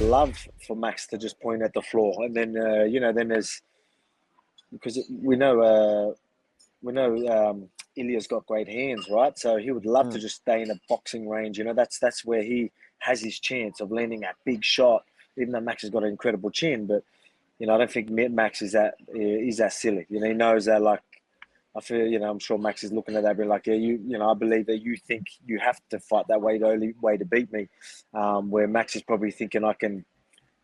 love for Max to just point at the floor, and then then there's because we know Ilia's got great hands, right? So he would love to just stay in a boxing range. That's where he has his chance of landing that big shot. Even though Max has got an incredible chin, but I don't think Max is that silly. He knows that, like, I feel, I'm sure Max is looking at that, be like, yeah, I believe that you think you have to fight that way, the only way to beat me. Where Max is probably thinking I can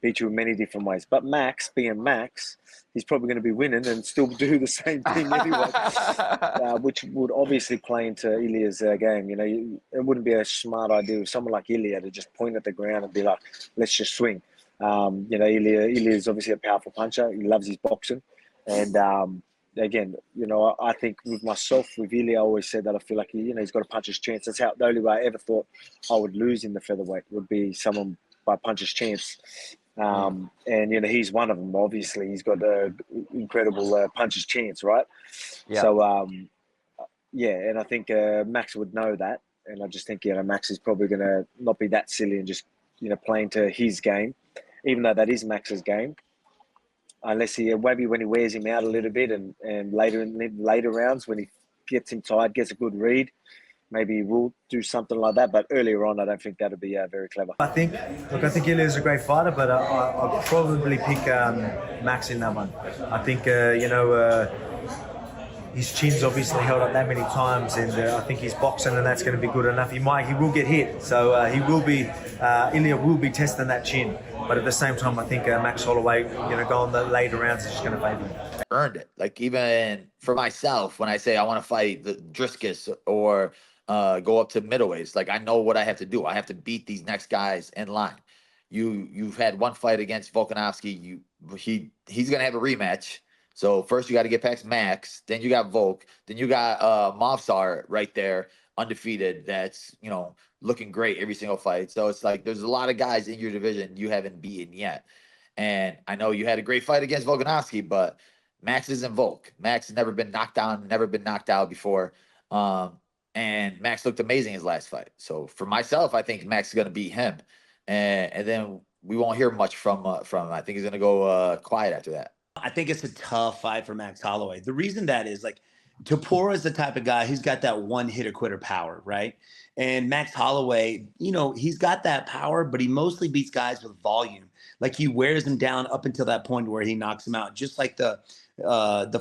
beat you in many different ways. But Max, being Max, he's probably going to be winning and still do the same thing anyway, which would obviously play into Ilia's game. It wouldn't be a smart idea with someone like Ilia to just point at the ground and be like, let's just swing. Ilia is obviously a powerful puncher. He loves his boxing. And again, I think with myself, with Ilia, I always said that I feel like he's got a puncher's chance. That's the only way I ever thought I would lose in the featherweight would be someone by puncher's chance. And he's one of them. Obviously, he's got an incredible puncher's chance, right? Yeah. So and I think Max would know that, and I just think Max is probably going to not be that silly and just playing to his game, even though that is Max's game. Unless maybe when he wears him out a little bit, and later in later rounds when he gets him tired, gets a good read, maybe we'll do something like that. But earlier on, I don't think that would be very clever. I think Ilia is a great fighter, but I'll probably pick Max in that one. I think, his chin's obviously held up that many times, and I think he's boxing, and that's going to be good enough. He will get hit, so Ilia will be testing that chin. But at the same time, I think Max Holloway, going the later rounds is just going to favour him. Earned it. Like, even for myself, when I say I want to fight the Driscus or go up to middleweights, like, I know what I have to do. I have to beat these next guys in line. You've had one fight against Volkanovski. He's going to have a rematch. So first you got to get past Max, then you got Volk, then you got Movsar right there, undefeated. That's looking great every single fight. So it's like there's a lot of guys in your division you haven't beaten yet. And I know you had a great fight against Volkanovski, but Max isn't Volk. Max has never been knocked down, never been knocked out before. And Max looked amazing his last fight. So for myself, I think Max is going to beat him, and then we won't hear much from him. I think he's going to go quiet after that. I think it's a tough fight for Max Holloway. The reason that is, like, Topuria is the type of guy who's got that one hitter quitter power, right? And Max Holloway, he's got that power, but he mostly beats guys with volume. Like, he wears them down up until that point where he knocks them out. Just like the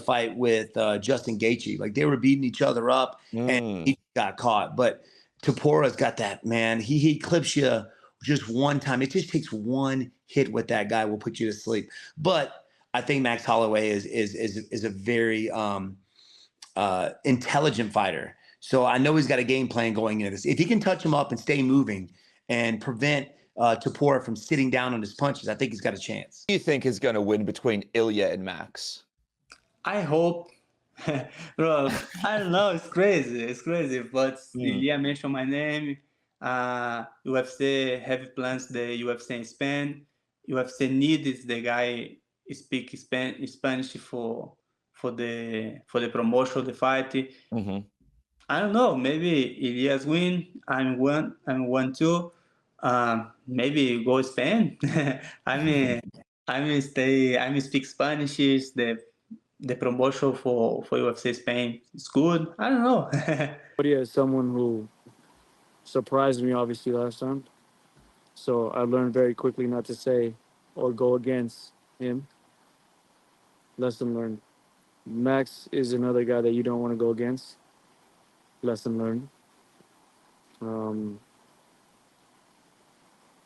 fight with Justin Gaethje. Like, they were beating each other up and he got caught. But Topuria's got that, man. He clips you just one time. It just takes one hit with that guy will put you to sleep. But I think Max Holloway is a very intelligent fighter. So I know he's got a game plan going into this. If he can touch him up and stay moving and prevent Topuria from sitting down on his punches, I think he's got a chance. Who do you think is going to win between Ilia and Max? I hope. Bro, I don't know. It's crazy. But Ilia mentioned my name. UFC have plans the UFC in Spain. UFC needs the guy speak Spanish for the promotion of the fight. I don't know. Maybe Ilias win. I'm one too. Maybe go Spain. I speak Spanish. The promotion for UFC Spain is good. I don't know. Topuria is someone who surprised me obviously last time, so I learned very quickly not to say or go against him. Lesson learned. Max is another guy that you don't want to go against. Lesson learned. And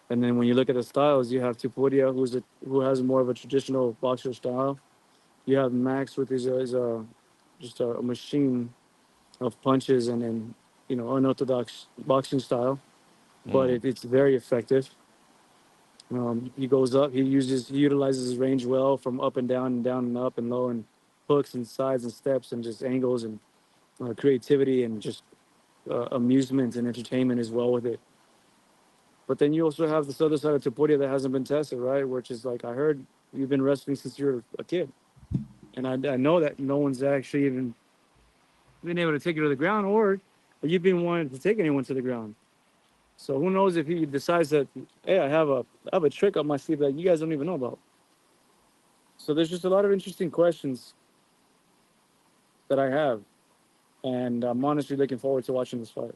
then when you look at the styles, you have Topuria, who has more of a traditional boxer style. You have Max with his just a machine of punches and then unorthodox boxing style, but it's very effective. He goes up. He utilizes his range well from up and down and up and low and hooks and sides and steps and just angles and creativity and just amusement and entertainment as well with it. But then you also have this other side of Topuria that hasn't been tested, right? Which is like, I heard you've been wrestling since you were a kid, and I know that no one's actually even been able to take you to the ground, or you've been wanting to take anyone to the ground. So who knows if he decides that, hey, I have a trick up my sleeve that you guys don't even know about. So there's just a lot of interesting questions that I have, and I'm honestly looking forward to watching this fight.